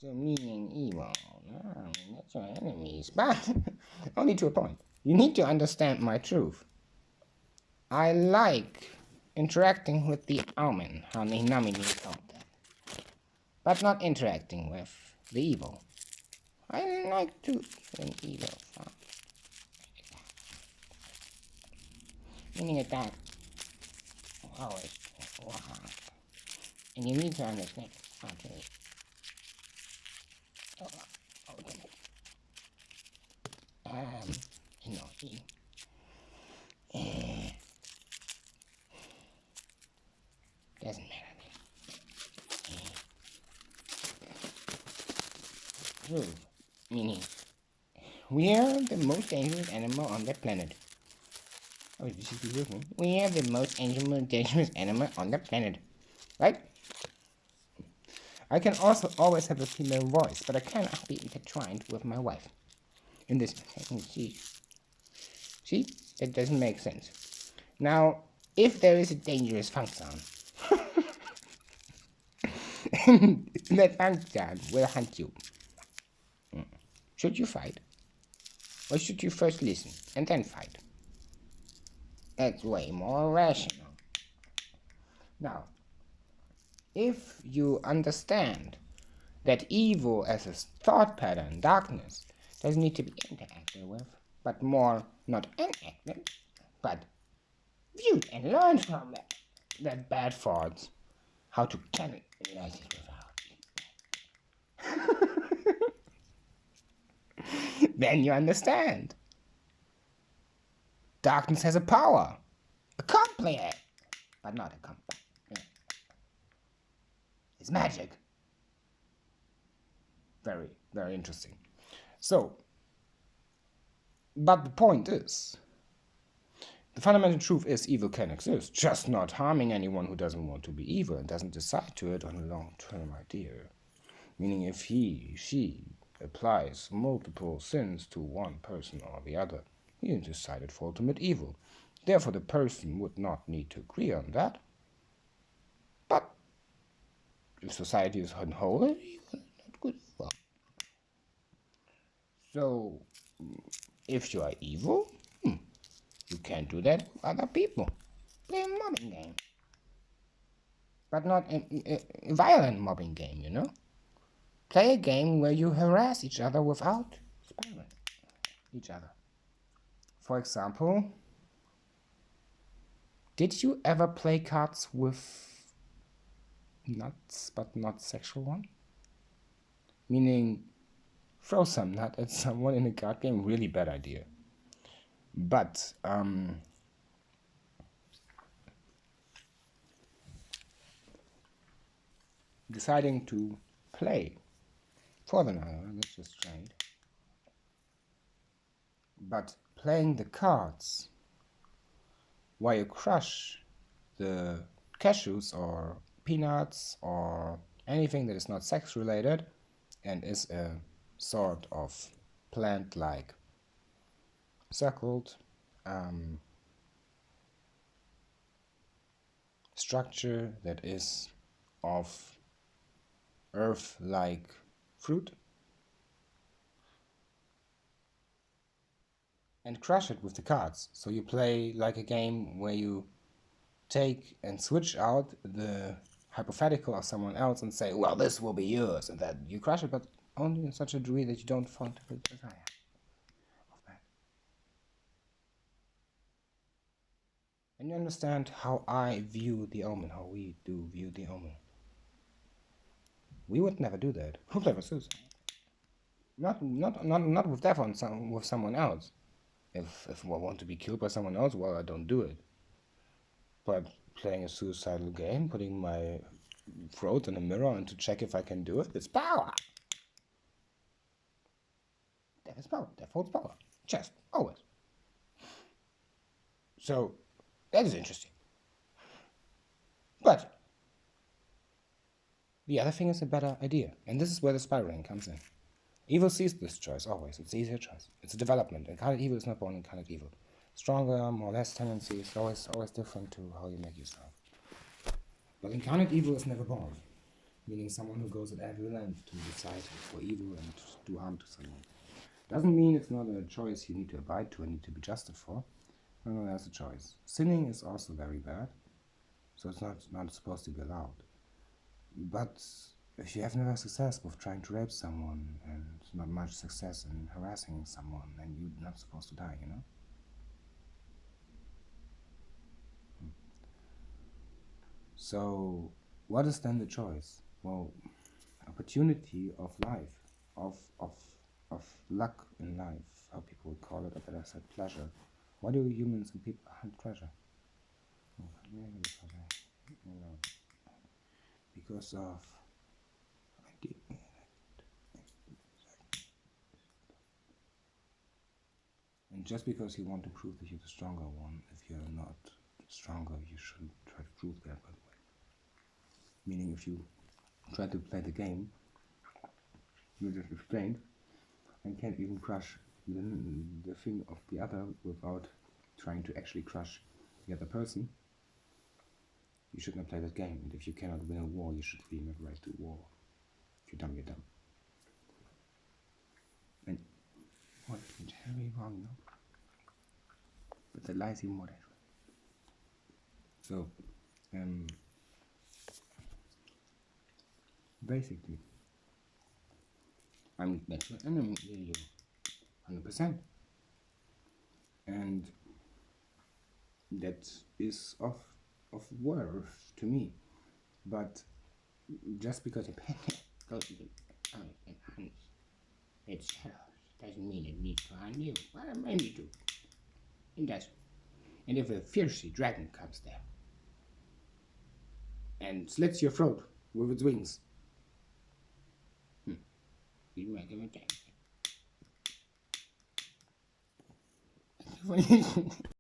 So meaning evil. No, that's your enemies. But only to a point. You need to understand my truth. I like interacting with the Omen, Hanami called that, but not interacting with the evil. I like to an evil. Meaning attack. Always. And you need to understand. Okay. Okay. No. Doesn't matter. Truth. Meaning, we are the most dangerous animal on the planet. Oh, this is beautiful. We are the most dangerous animal on the planet. Right? I can also always have a female voice, but I cannot be intertwined with my wife. In this, see, that doesn't make sense. Now, if there is a dangerous function, that function will hunt you. Should you fight? Or should you first listen and then fight? That's way more rational. Now, if you understand that evil as a thought pattern, darkness, doesn't need to be interacted with, but more not enacted, but viewed and learned from that bad thoughts, how to canalize it without. Then you understand. Darkness has a power. A card player, but not a card player. It's magic. Very, very interesting. So, but the point is, the fundamental truth is evil can exist, just not harming anyone who doesn't want to be evil and doesn't decide to it on a long-term idea. Meaning if she applies multiple sins to one person or the other, he has decided for ultimate evil. Therefore, the person would not need to agree on that. But if society is unholy, not good. Well, so if you are evil, you can't do that with other people. Play a mobbing game. But not a violent mobbing game, you know? Play a game where you harass each other without sparing each other. For example, did you ever play cards with nuts but not sexual one? Meaning, throw some nut at someone in a card game, really bad idea. But, deciding to play for the nutter, let's just try it. But playing the cards while you crush the cashews or peanuts or anything that is not sex related and is a sort of plant like circled structure that is of earth like fruit, and crush it with the cards. So you play like a game where you take and switch out the hypothetical of someone else and say, well, this will be yours, and that you crush it, but only in such a degree that you don't fall into the desire of that. And you understand how I view the Omen, how we do view the Omen. We would never do that. Who play for suicide? Not with death on with someone else. If I want to be killed by someone else, well, I don't do it. But playing a suicidal game, putting my throat in a mirror and to check if I can do it, it's power. Death is power. Death holds power. Chest, always. So, that is interesting. But the other thing is a better idea, and this is where the spiraling comes in. Evil sees this choice always. It's the easier choice. It's a development. Incarnate evil is not born incarnate evil. Stronger, more or less tendencies, always different to how you make yourself. But incarnate evil is never born. meaning someone who goes at every length to decide for evil and to do harm to someone. Doesn't mean it's not a choice you need to abide to and need to be justified for. No, there's a choice. Sinning is also very bad, so it's not supposed to be allowed. But if you have never success with trying to rape someone and not much success in harassing someone, then you're not supposed to die, you know? So, what is then the choice? Well, opportunity of life, of luck in life, how people would call it, or better said, pleasure. Why do humans and people hunt pleasure? Because of and just because you want to prove that you're the stronger one, if you're not stronger, you shouldn't try to prove that, by the way. Meaning, if you try to play the game you just explained and can't even crush the thing of the other without trying to actually crush the other person, you should not play that game. And if you cannot win a war, you should really not rise to war. If you're dumb, you're dumb. And what is very wrong, you know? But the lie is even more dangerous. So, basically, I'm better enemy than you, 100%. And that is of worth to me. But just because a pet goes to the and hunts its shadows doesn't mean it needs to hunt you. Well, maybe it do. It does. And if a fierce dragon comes there and slits your throat with its wings, you make him attack.